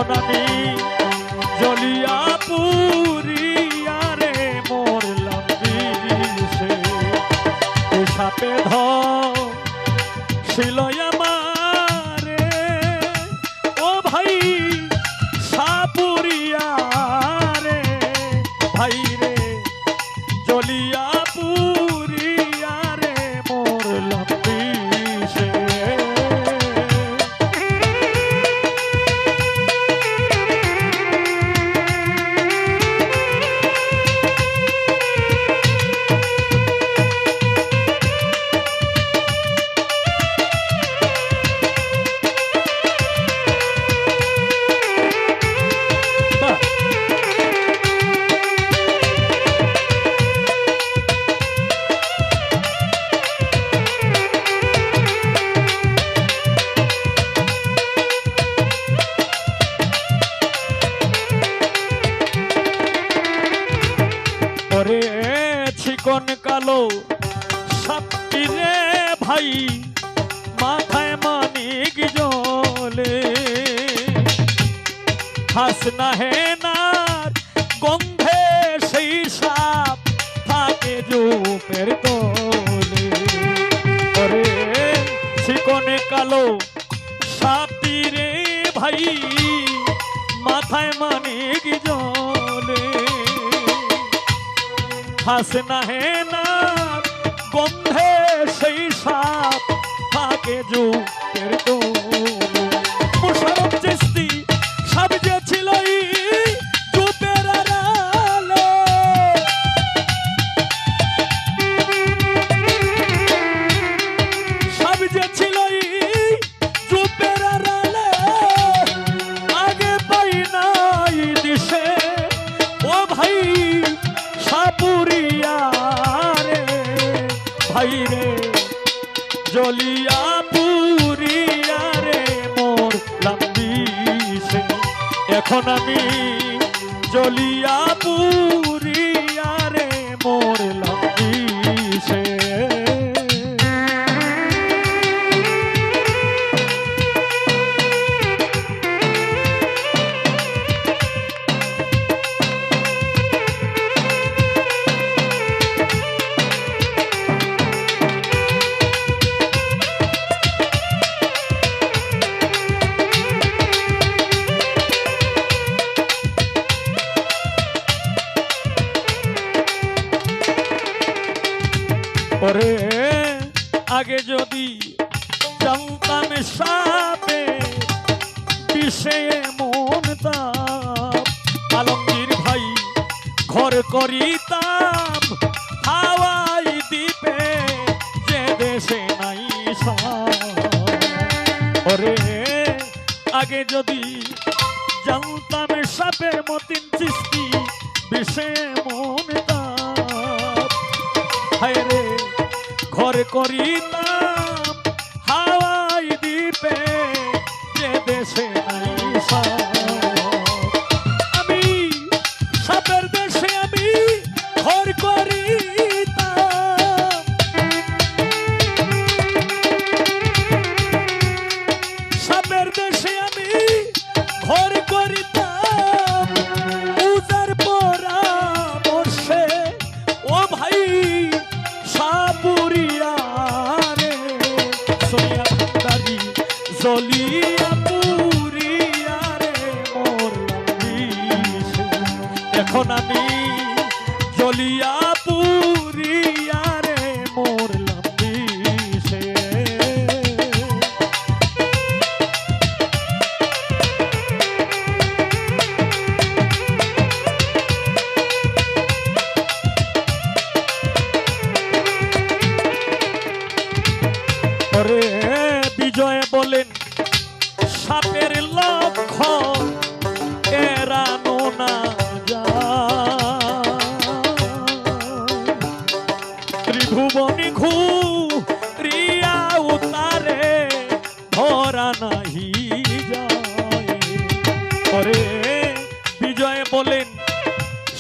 এখন আমি জ্বলিয়া পুরিয়া রে মরলাম বিষে এ সাপে ধরছিল আমারে ও ভাই সাপুরিয়া রে ভাই রে জ্বলিয়া পুরিয়া রে মরলাম বিষে চিকন কালো সাপটি রে ভাই মাথায় মানিক জ্বলে হাসনা হেনার গন্ধে সেই সাপ থাকে জোপের তলে ওরে চিকনে কালো সাপটি রে ভাই মাথায় মানিক জ্বলে হাসনা হেনার গন্ধে সেই সাপ থাকে জোপের তলে মুশারফ চিশতি সাপ যে ছিল জোপের আড়ালে সাপ যে ছিল জোপের আড়ালে আগে পাই নাই দিশে ও ভাই সাপুরিয়া রে ভাই রে জ্বলিয়া পুরিয়া রে মরলাম বিষে এখন আমি জ্বলিয়া পুরিয়া রে মরলাম বিষে ওরে আগে যদি জানতাম সাপে বিষে মন তাপ আলমগীর ভাই ঘর করিতাম হাওয়াই দ্বীপে যে দেশে নাই ওরে আগে যদি জানতাম সাপের মতিন চিশতি বিষে মন তাপ হায় রে ঘর করিতাম হাওয়াই দ্বীপে যে দেশে নাই আমি সাপের দেশে আমি ঘর করিতাম সাপের দেশে আমি ঘর করিতাম উজার পরামর্শে ও ভাই সাপুরিয়া রে সোনিয়া দাদি জ্বলিয়া পুরিয়া রে মরলাম বিষে এখন আমি জ্বলিয়া পুরিয়া রে মরলাম বিষে ওরে বিজয় বলেন সাপের লক্ষ্য এড়ানো না যায় ত্রিভুবনী ঘুরিয়া উতারে ধরা নাহি যায় ওরে বিজয় বলেন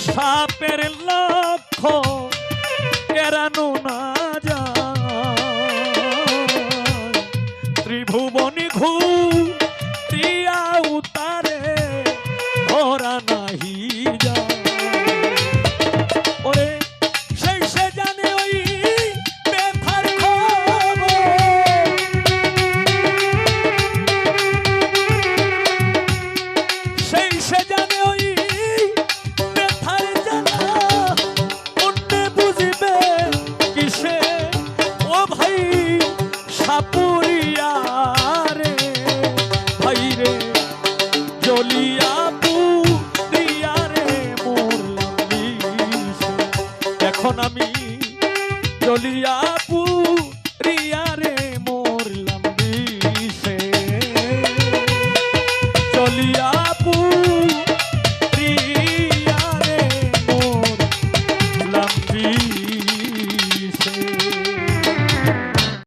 সাপের লক্ষ্য এড়ানো না যায় ত্রিভুবনী ঘুরিয়া উতারে জ্বলিয়া পুড়িয়া রে মরলাম বিষে। এখন আমি জ্বলিয়া পুড়িয়া